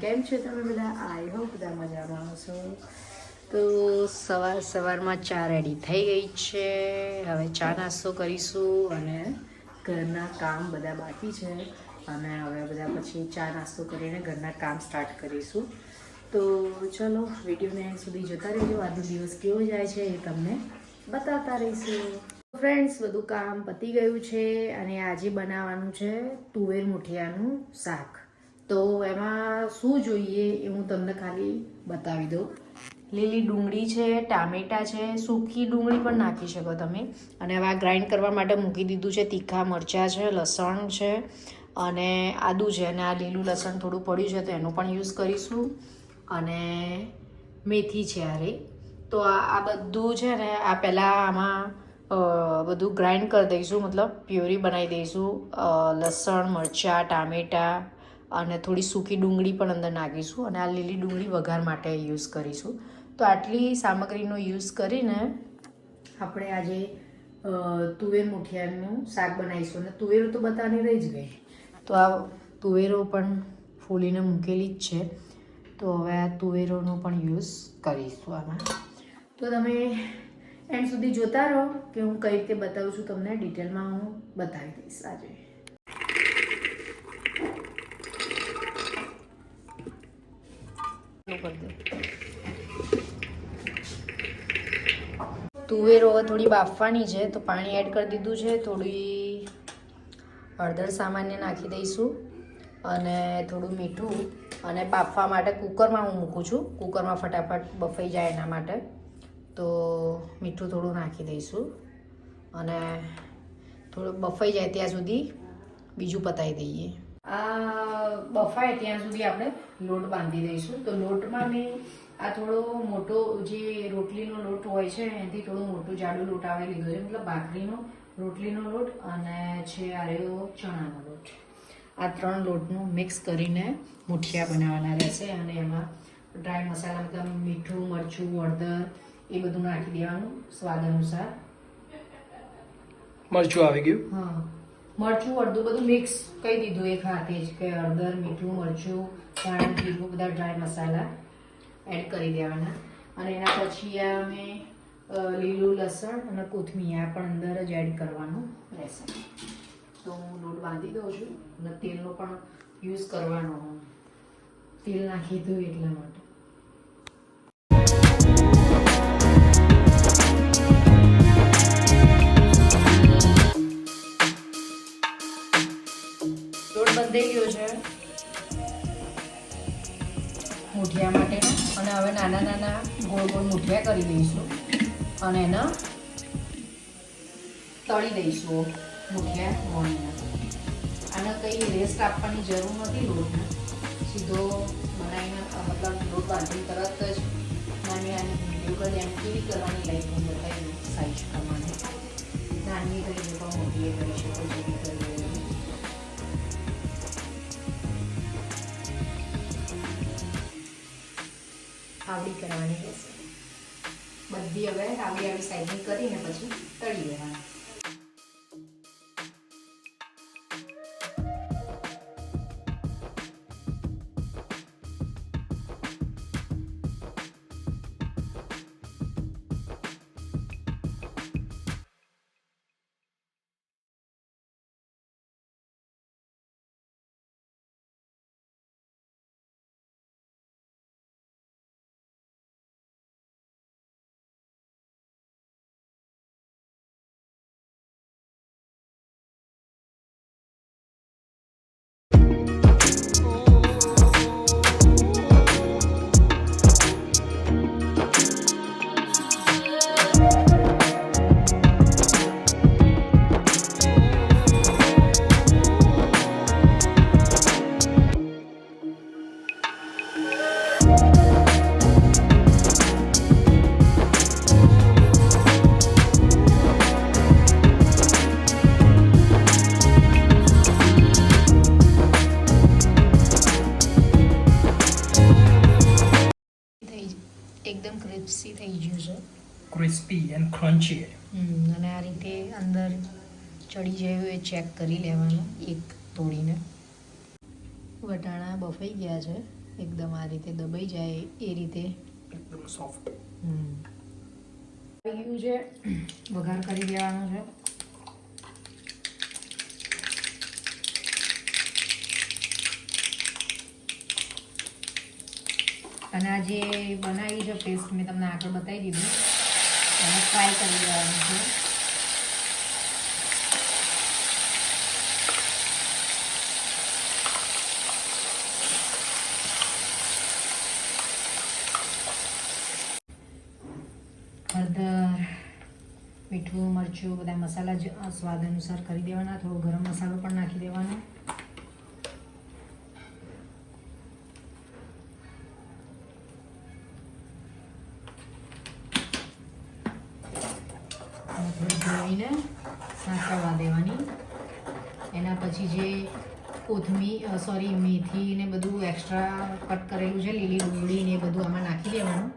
કેમ છો તમે બધા? આઈ હોપ બધા મજામાં હશો. તો સવારમાં ચા રેડી થઈ ગઈ છે. હવે ચા નાસ્તો કરીશું અને ઘરના કામ બધા બાકી છે અને હવે બધા પછી ચા નાસ્તો કરીને ઘરના કામ સ્ટાર્ટ કરીશું. તો ચલો વિડીયોને એન્ડ સુધી જોતા રહેજો. આજનો દિવસ કેવો જાય છે એ તમને બતાવતા રહીશું. ફ્રેન્ડ્સ, બધું કામ પતી ગયું છે અને આજે બનાવવાનું છે તુવેર મુઠિયાનું શાક. તો એમાં શું જોઈએ એ હું તમને ખાલી બતાવી દઉં. લીલી ડુંગળી છે, ટામેટાં છે, સૂકી ડુંગળી પણ નાખી શકો તમે. અને હવે આ ગ્રાઇન્ડ કરવા માટે મૂકી દીધું છે. તીખા મરચાં છે, લસણ છે અને આદું છે. અને આ લીલું લસણ થોડું પડ્યું છે તો એનું પણ યુઝ કરીશું. અને મેથી છે આ રહી. તો આ બધું છે ને આ પહેલાં આમાં બધું ગ્રાઇન્ડ કરી દઈશું, મતલબ પ્યોરી બનાવી દઈશું. લસણ, મરચાં, ટામેટાં અને થોડી સૂકી ડુંગળી પણ અંદર નાખીશું અને આ લીલી ડુંગળી વઘાર માટે યુઝ કરીશું. તો આટલી સામગ્રીનો યુઝ કરીને આપણે આજે તુવેર મુઠિયાનું શાક બનાવીશું. અને તુવેરો તો બધાને રહી જ ગઈ. તો આ તુવેરો પણ ફૂલીને મૂકેલી જ છે. તો હવે આ તુવેરોનો પણ યુઝ કરીશું આમાં. તો તમે એન્ડ સુધી જોતા રહો કે હું કઈ રીતે બતાવું છું તમને. ડિટેલમાં હું બતાવી દઈશ આજે. તુવેરો થોડી બાફવાની છે તો પાણી એડ કરી દીધું છે. થોડી હળદર સામાન્ય નાખી દઈશું અને થોડું મીઠું. અને બાફવા માટે કુકરમાં હું મૂકું છું. કુકરમાં ફટાફટ બફાઈ જાય એના માટે. તો મીઠું થોડું નાખી દઈશું અને થોડું બફાઈ જાય ત્યાં સુધી બીજું પતાવી દઈએ. આ બફાય ત્યાં સુધી આપણે લોટ બાંધી દઈશું. તો લોટમાં મેં આ થોડો મોટો જે રોટલીનો લોટ હોય છે એનાથી થોડું મોટું જાડું લોટ આવી લીધો છે. મતલબ ભાખરીનો રોટલીનો લોટ અને છે આ રહ્યો ચણાનો લોટ. આ 3 લોટનું મિક્સ કરીને મુઠિયા બનાવવાના રહેશે. અને એમાં ડ્રાય મસાલા મતલબ મીઠું, મરચું, હળદર એ બધું નાખી દેવાનું સ્વાદ અનુસાર. મરચું આવી ગયું? હા, મરચું હળદર બધું મિક્સ કહી દીધું એક હાથે જ કે હળદર, મીઠું, મરચું, ધાણા, જીરું બધા ડ્રાય મસાલા એડ કરી દેવાના. અને એના પછી આ મેં લીલું લસણ અને કોથમીર આ પણ અંદર જ એડ કરવાનું રહેશે. તો હું લોટ બાંધી દઉં છું અને તેલનો પણ યુઝ કરવાનો. તેલ નાખી દઉં એટલા માટે. લોટ બંધાઈ ગયો છે મુઠિયા માટેનો. અને હવે નાના નાના ગોળ ગોળ મુઠિયા કરી દઈશું અને એને તળી દઈશું મુઠિયા મોણીને. આને કંઈ રેસ્ટ આપવાની જરૂર નથી લોટને. સીધો બનાવીને મતલબ લોટ બાંધીને તરત જ નાની નાની વિડીયો કરી એમ કેવી કરવાની લાઈફ હું બતાવી સાઈઝ પ્રમાણે. નાની કરી શકો, મોટી કરી શકો, જેવી કરી આવડી કરવાની રહેશે બધી. હવે આવી આવી સાઈઝની કરીને પછી તળી દેવાની. એકદમ ક્રિસ્પી થઈ ગયું છે. Crispy and crunchy. અને આ રીતે અંદર ચડી જાય એ ચેક કરી લેવાનું એક તોડીને. વટાણા બફાઈ ગયા છે એકદમ આ રીતે દબાઈ જાય એ રીતે એકદમ સોફ્ટ. આવી ગયું છે, વઘાર કરી દેવાનું છે. અને આ જે બનાવી છે પેસ્ટ મેં તમને આગળ બતાવી દીધું, અને ફ્રાય કરી દેવાનું છે. હળદર, મીઠું, મરચું બધા મસાલા જ સ્વાદ અનુસાર કરી દેવાના. થોડો ગરમ મસાલો પણ નાખી દેવાનો. થોડી ગ્રેવીને સાંકળવા દેવાની. એના પછી જે મેથી ને બધું એક્સ્ટ્રા કટ કરેલું છે, લીલી ડુંગળી ને એ બધું આમાં નાખી દેવાનું.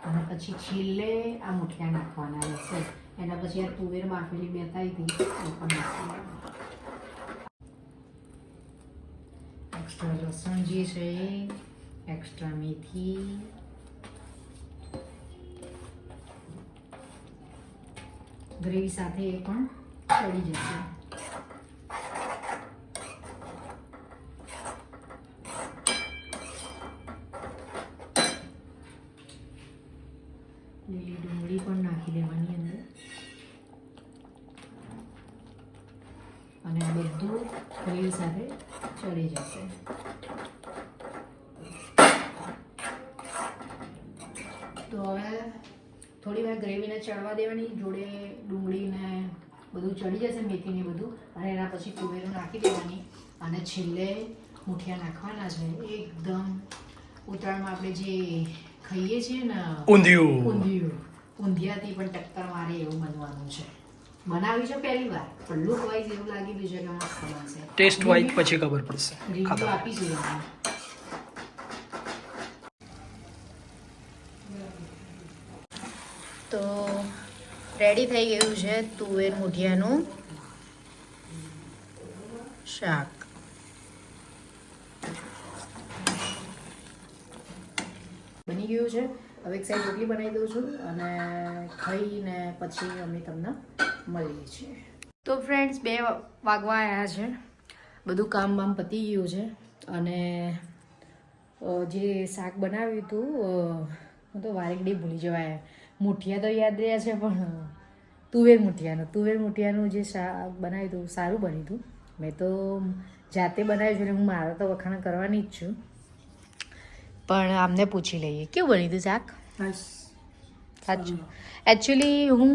અને પછી છેલ્લે આ મુઠિયા નાખવાના રહેશે. એના પછી આ તુવેર બાફેલી બેતાઈ હતી એ પણ નાખી દેવાનું. એક્સ્ટ્રા લસણ જે છે, એક્સ્ટ્રા મેથી, ગ્રેવી સાથે એ પણ ચડી જશે. લીલી ડુંગળી પણ નાખી દેવાની અંદર, અને બધું ગ્રેવી સાથે ચડી જશે. તો હવે થોડી વાર ગ્રેવીને ચડવા દેવાની, જોડે ડુંગળીને બધું ચડી જશે, મેથીને બધું. અને એના પછી તુવેરો નાખી દેવાની, અને છેલ્લે મુઠિયા નાખવાના છે. એકદમ ઉત્તરાયણમાં આપણે જે ખાઈએ છીએ ને ઊંધિયાથી પણ ટક્કર મારે એવું બનવાનું છે. બનાવી છે પહેલી વાર, પણ લુક વાઇઝ એવું લાગી રહ્યું છે કે મસ્ત બનશે. ટેસ્ટ વાઇઝ પછી ખબર પડશે. રિવ્યુ આપીશું તમને. તો રેડી થઈ ગયું છે તુવેર મુઠિયાનું શાક. બની ગયું છે. હવે એક સાઈડ રોટલી બનાવી દઉં છું, અને ખાઈને પછી અમે તમને મળીએ છીએ. તો ફ્રેન્ડ્સ 2 વાગવા આવ્યા છે, બધું કામ બામ પતી ગયું છે. અને જે શાક બનાવ્યું હતું, હું તો વારેકડી ભૂલી જવાય. મુઠિયા તો યાદ રહ્યા છે, પણ તુવેર મુઠિયાનું જે શાક બનાવ્યું હતું સારું બન્યું હતું. મેં તો જાતે બનાવ્યું છે, એટલે હું મારા તો વખાણ કરવાની જ છું. પણ આમને પૂછી લઈએ કેવું બન્યું હતું શાક. સાચું. એકચ્યુઅલી હું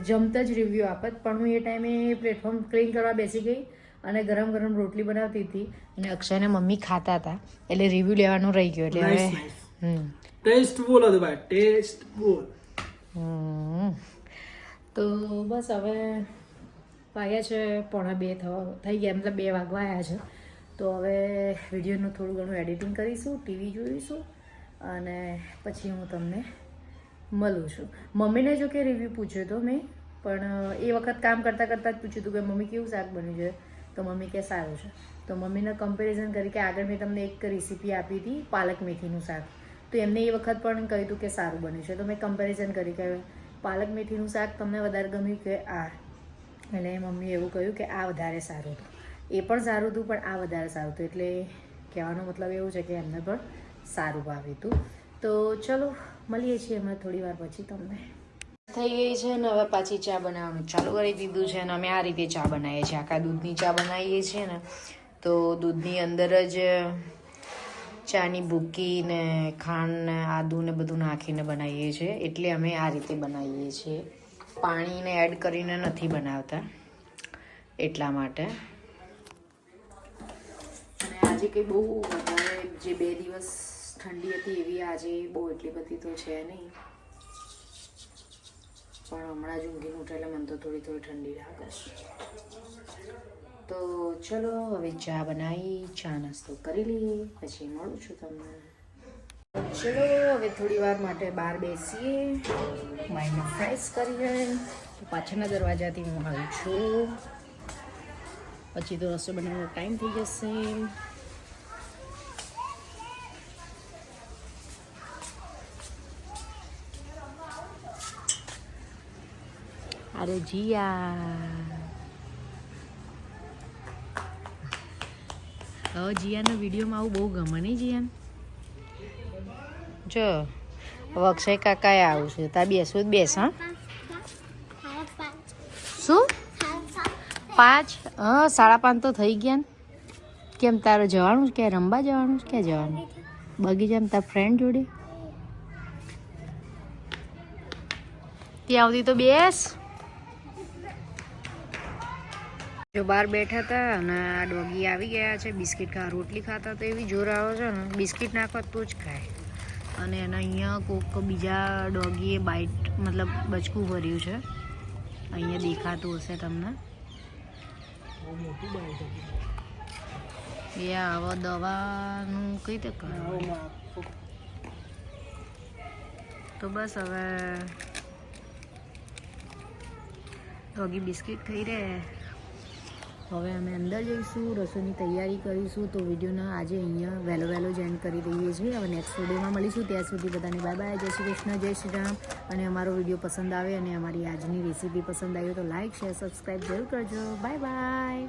જમતા જ રિવ્યૂ આપત, પણ હું એ ટાઈમે પ્લેટફોર્મ ક્લીન કરવા બેસી ગઈ અને ગરમ ગરમ રોટલી બનાવતી હતી, અને અક્ષયને મમ્મી ખાતા હતા, એટલે રિવ્યૂ લેવાનું રહી ગયું. એટલે હવે ટેસ્ટ બોલો તો ભાઈ, ટેસ્ટ બોલ. તો બસ હવે વાગ્યા છે 1:45 થઈ ગયા, મતલબ 2 વાગવા આવ્યા છે. તો હવે વિડીયોનું થોડું ઘણું એડિટિંગ કરીશું, ટીવી જોઈશું, અને પછી હું તમને મળું છું. મમ્મીને જો કે રિવ્યૂ પૂછ્યો હતો મેં, પણ એ વખત કામ કરતાં કરતાં જ પૂછ્યું હતું કે મમ્મી કેવું શાક બન્યું છે, તો મમ્મી કે સારું છે. તો મમ્મીને કમ્પેરિઝન કરી કે આગળ મેં તમને એક રેસીપી આપી હતી પાલક મેથીનું શાક, તો એમને એ વખત પણ કહ્યું હતું કે સારું બન્યું છે. તો મેં કમ્પેરિઝન કરી કે પાલક મેથીનું શાક તમને વધારે ગમ્યું કે આ, એટલે મમ્મીએ એવું કહ્યું કે આ વધારે સારું હતું. એ પણ સારું હતું, પણ આ વધારે સારું હતું. એટલે કહેવાનો મતલબ એવું છે કે એમને પણ સારું ભાવ્યું હતું. તો ચલો મળીએ છીએ અમે થોડી વાર પછી તમને. થઈ ગઈ છે ને હવે પાછી ચા બનાવવાનું ચાલુ કરી દીધું છે. અને અમે આ રીતે ચા બનાવીએ છીએ, આખા દૂધની ચા બનાવીએ છીએ ને, તો દૂધની અંદર જ ચાની ભૂકી ને ખાંડ ને આદુ ને બધું નાખીને બનાવીએ છીએ. એટલે અમે આ રીતે બનાવીએ છીએ, પાણીને એડ કરીને નથી બનાવતા, એટલા માટે. અને આજે કંઈ બહુ વધારે જે 2 દિવસ ઠંડી હતી એવી આજે બહુ એટલી બધી તો છે નહીં, પણ હમણાં જ ઊંઘીને ઉઠેલા મને તો થોડી ઠંડી લાગે છે. તો ચલો હવે ચા બનાવી, ચા નાસ્તો કરી લઈએ, પછી મળું છું તમને. ચલો હવે થોડી વાર માટે બહાર બેસીએ, માઇન્ડ ફ્રેશ કરીએ. તો પાછળના દરવાજાથી હું આવી છું, પછી તો રસોઈ બનાવવાનો ટાઈમ થઈ જશે. અરે જીયા, હવે જીયાનો વિડીયોમાં આવું બહુ ગમે નહીં જીયાન. જો હવે અક્ષય કાકાએ આવું છે, તાર બેસવું જ બેસ. હા શું 5? હા 5:30 તો થઈ ગયા ને. કેમ તારે જવાનું છે? ક્યાં રમવા જવાનું છે? ક્યાં જવાનું? બગીચામાં તાર ફ્રેન્ડ જોડે? ત્યાં આવતી તો બેસ. જો બહાર બેઠા હતા અને આ ડોગી આવી ગયા છે બિસ્કિટ ખાવા. રોટલી ખાતા તો એવી જોર આવે છે ને, બિસ્કિટ નાખવા તો જ ખાય. અને એના અહીંયા કોક બીજા ડોગીએ બાઇટ મતલબ બચકું ભર્યું છે, અહીંયા દેખાતું હશે તમને. એ આવા દવાનું કઈ રીતે કરવું? તો બસ હવે ડોગી બિસ્કિટ ખાઈ રહે. હવે અમે અંદર જઈશું, રસોઈની તૈયારી કરીશું. તો વિડીયોને આજે અહીંયા વહેલો જ એન્ડ કરી દઈએ છીએ. હવે નેક્સ્ટ વિડીયોમાં મળીશું. ત્યાં સુધી બધાને બાય બાય. જય શ્રી કૃષ્ણ, જય શ્રી રામ. અને અમારો વિડીયો પસંદ આવે અને અમારી આજની રેસીપી પસંદ આવી તો લાઇક શેર સબસ્ક્રાઈબ જરૂર કરજો. Bye bye.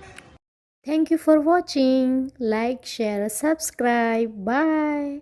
Thank you for watching. Like share subscribe. By.